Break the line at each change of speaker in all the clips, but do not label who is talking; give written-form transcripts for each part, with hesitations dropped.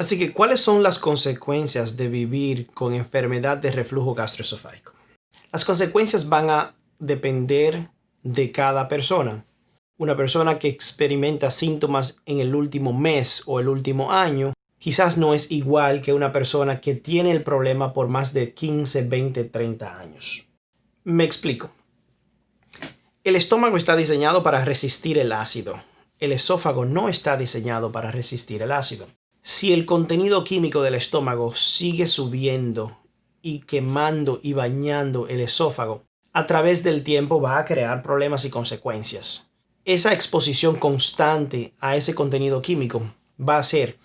Así que, ¿cuáles son las consecuencias de vivir con enfermedad de reflujo gastroesofágico? Las consecuencias van a depender de cada persona. Una persona que experimenta síntomas en el último mes o el último año quizás no es igual que una persona que tiene el problema por más de 15, 20, 30 años. Me explico. El estómago está diseñado para resistir el ácido. El esófago no está diseñado para resistir el ácido. Si el contenido químico del estómago sigue subiendo y quemando y bañando el esófago, a través del tiempo va a crear problemas y consecuencias. Esa exposición constante a ese contenido químico va a hacer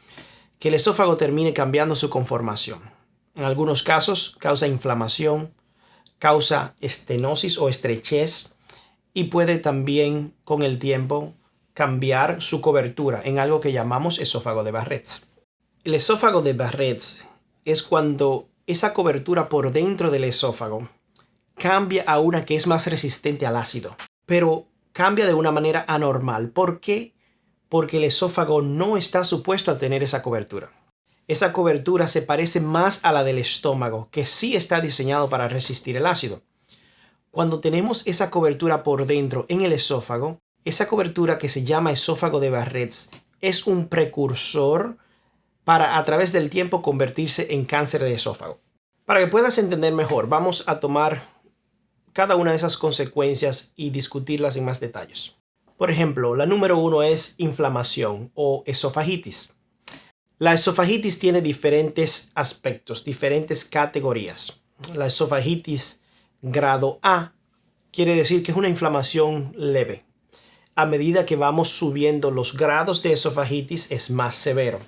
que el esófago termine cambiando su conformación. En algunos casos causa inflamación, causa estenosis o estrechez y puede también con el tiempo cambiar su cobertura en algo que llamamos esófago de Barrett. El esófago de Barrett es cuando esa cobertura por dentro del esófago cambia a una que es más resistente al ácido, pero cambia de una manera anormal. ¿Por qué? Porque el esófago no está supuesto a tener esa cobertura. Esa cobertura se parece más a la del estómago, que sí está diseñado para resistir el ácido. Cuando tenemos esa cobertura por dentro en el esófago, esa cobertura que se llama esófago de Barrett es un precursor para a través del tiempo convertirse en cáncer de esófago. Para que puedas entender mejor, vamos a tomar cada una de esas consecuencias y discutirlas en más detalles. Por ejemplo, la número 1 es inflamación o esofagitis. La esofagitis tiene diferentes aspectos, diferentes categorías. La esofagitis grado A quiere decir que es una inflamación leve. A medida que vamos subiendo los grados de esofagitis es más severo.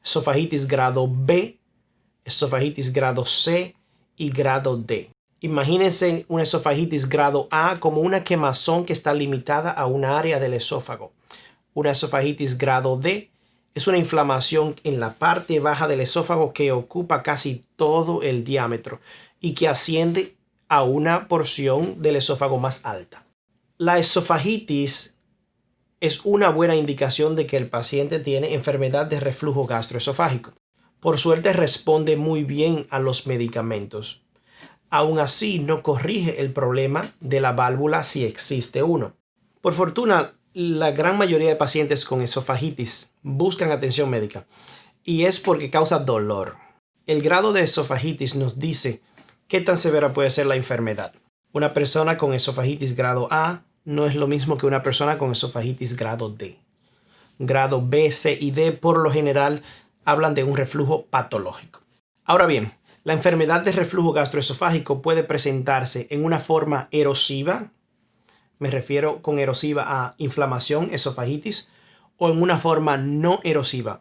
Esofagitis grado B, esofagitis grado C y grado D. Imagínense una esofagitis grado A como una quemazón que está limitada a un área del esófago. Una esofagitis grado D es una inflamación en la parte baja del esófago que ocupa casi todo el diámetro y que asciende a una porción del esófago más alta. La esofagitis es una buena indicación de que el paciente tiene enfermedad de reflujo gastroesofágico. Por suerte responde muy bien a los medicamentos. Aún así no corrige el problema de la válvula si existe uno. Por fortuna, la gran mayoría de pacientes con esofagitis buscan atención médica y es porque causa dolor. El grado de esofagitis nos dice qué tan severa puede ser la enfermedad. Una persona con esofagitis grado A no es lo mismo que una persona con esofagitis grado D. Grado B, C y D por lo general hablan de un reflujo patológico. Ahora bien, la enfermedad de reflujo gastroesofágico puede presentarse en una forma erosiva, me refiero con erosiva a inflamación, esofagitis, o en una forma no erosiva.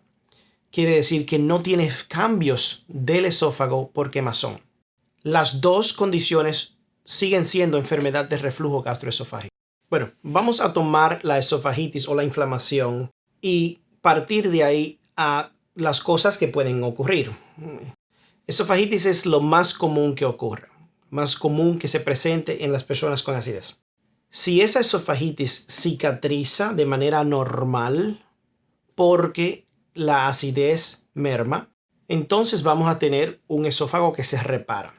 Quiere decir que no tiene cambios del esófago por quemazón. Las dos condiciones siguen siendo enfermedad de reflujo gastroesofágico. Bueno, vamos a tomar la esofagitis o la inflamación y partir de ahí a las cosas que pueden ocurrir. Esofagitis es lo más común que ocurre, más común que se presente en las personas con acidez. Si esa esofagitis cicatriza de manera normal porque la acidez merma, entonces vamos a tener un esófago que se repara.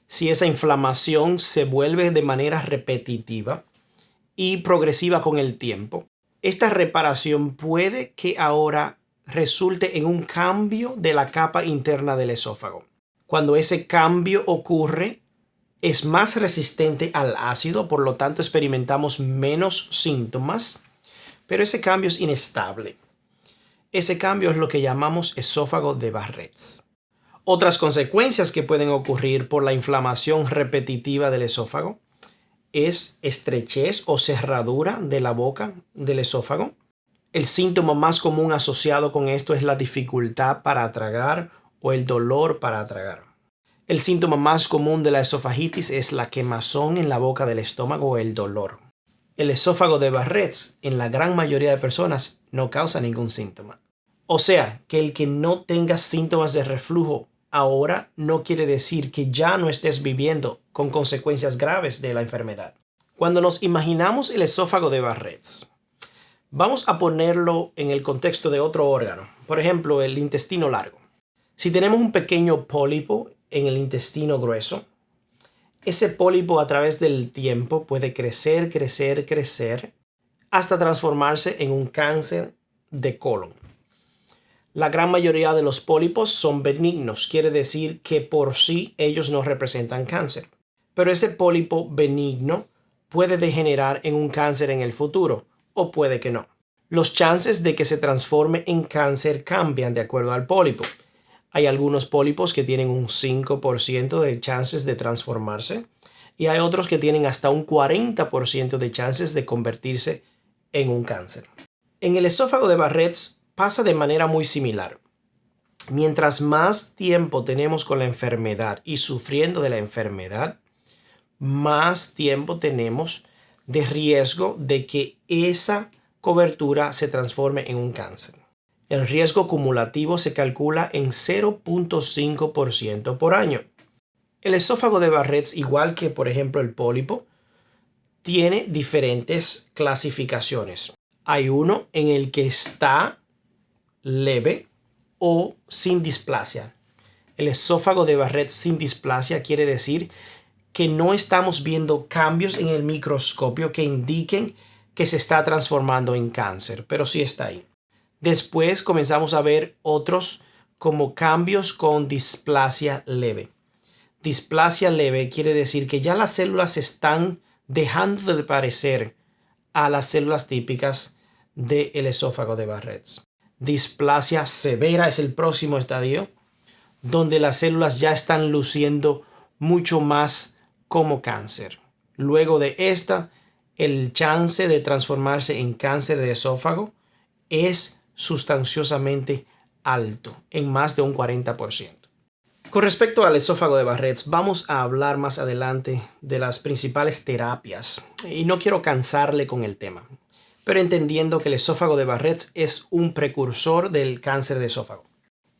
Si esa inflamación se vuelve de manera repetitiva y progresiva con el tiempo, esta reparación puede que ahora resulte en un cambio de la capa interna del esófago. Cuando ese cambio ocurre, es más resistente al ácido, por lo tanto experimentamos menos síntomas, pero ese cambio es inestable. Ese cambio es lo que llamamos esófago de Barrett. Otras consecuencias que pueden ocurrir por la inflamación repetitiva del esófago es estrechez o cerradura de la boca del esófago. El síntoma más común asociado con esto es la dificultad para tragar o el dolor para tragar. El síntoma más común de la esofagitis es la quemazón en la boca del estómago o el dolor. El esófago de Barrett en la gran mayoría de personas no causa ningún síntoma. O sea, que el que no tenga síntomas de reflujo ahora no quiere decir que ya no estés viviendo con consecuencias graves de la enfermedad. Cuando nos imaginamos el esófago de Barrett, Vamos a ponerlo en el contexto de otro órgano, por ejemplo, el intestino largo. Si tenemos un pequeño pólipo en el intestino grueso, ese pólipo a través del tiempo puede crecer hasta transformarse en un cáncer de colon. La gran mayoría de los pólipos son benignos, quiere decir que por sí ellos no representan cáncer. Pero ese pólipo benigno puede degenerar en un cáncer en el futuro, o puede que no. Los chances de que se transforme en cáncer cambian de acuerdo al pólipo. Hay algunos pólipos que tienen un 5% de chances de transformarse y hay otros que tienen hasta un 40% de chances de convertirse en un cáncer. En el esófago de Barrett pasa de manera muy similar. Mientras más tiempo tenemos con la enfermedad y sufriendo de la enfermedad, más tiempo tenemos de riesgo de que esa cobertura se transforme en un cáncer. El riesgo cumulativo se calcula en 0.5% por año. El esófago de Barrett, igual que por ejemplo el pólipo, tiene diferentes clasificaciones. Hay uno en el que está leve o sin displasia. El esófago de Barrett sin displasia quiere decir que no estamos viendo cambios en el microscopio que indiquen que se está transformando en cáncer, pero sí está ahí. Después comenzamos a ver otros como cambios con displasia leve. Displasia leve quiere decir que ya las células están dejando de parecer a las células típicas del esófago de Barrett. Displasia severa es el próximo estadio, donde las células ya están luciendo mucho más como cáncer. Luego de esta, el chance de transformarse en cáncer de esófago es sustanciosamente alto, en más de un 40%. Con respecto al esófago de Barrett, vamos a hablar más adelante de las principales terapias y no quiero cansarle con el tema, pero entendiendo que el esófago de Barrett es un precursor del cáncer de esófago.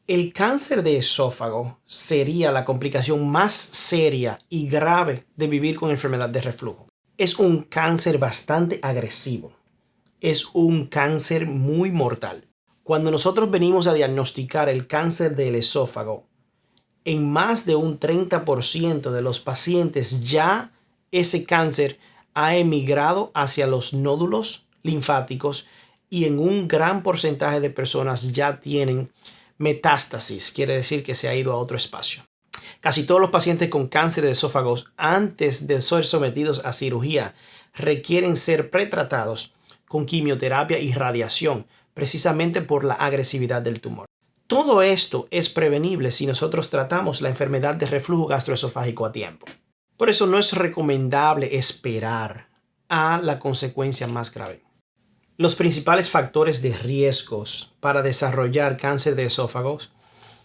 El cáncer de esófago sería la complicación más seria y grave de vivir con enfermedad de reflujo. Es un cáncer bastante agresivo. Es un cáncer muy mortal. Cuando nosotros venimos a diagnosticar el cáncer del esófago, en más de un 30% de los pacientes ya ese cáncer ha emigrado hacia los nódulos linfáticos y en un gran porcentaje de personas ya tienen metástasis, quiere decir que se ha ido a otro espacio. Casi todos los pacientes con cáncer de esófago antes de ser sometidos a cirugía requieren ser pretratados con quimioterapia y radiación, precisamente por la agresividad del tumor. Todo esto es prevenible si nosotros tratamos la enfermedad de reflujo gastroesofágico a tiempo. Por eso no es recomendable esperar a la consecuencia más grave. Los principales factores de riesgos para desarrollar cáncer de esófagos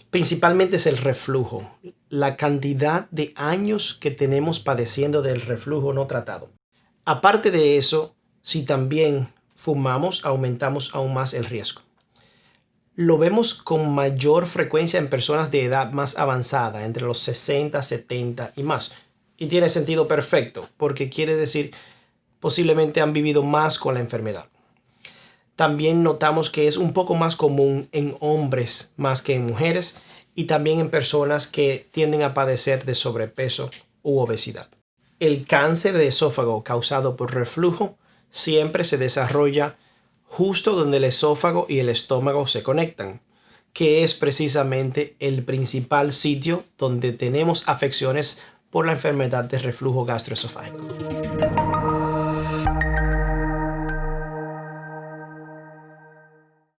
principalmente es el reflujo, la cantidad de años que tenemos padeciendo del reflujo no tratado. Aparte de eso, si también fumamos, aumentamos aún más el riesgo. Lo vemos con mayor frecuencia en personas de edad más avanzada, entre los 60, 70 y más. Y tiene sentido perfecto, porque quiere decir posiblemente han vivido más con la enfermedad. También notamos que es un poco más común en hombres más que en mujeres y también en personas que tienden a padecer de sobrepeso u obesidad. El cáncer de esófago causado por reflujo siempre se desarrolla justo donde el esófago y el estómago se conectan, que es precisamente el principal sitio donde tenemos afecciones por la enfermedad de reflujo gastroesofágico.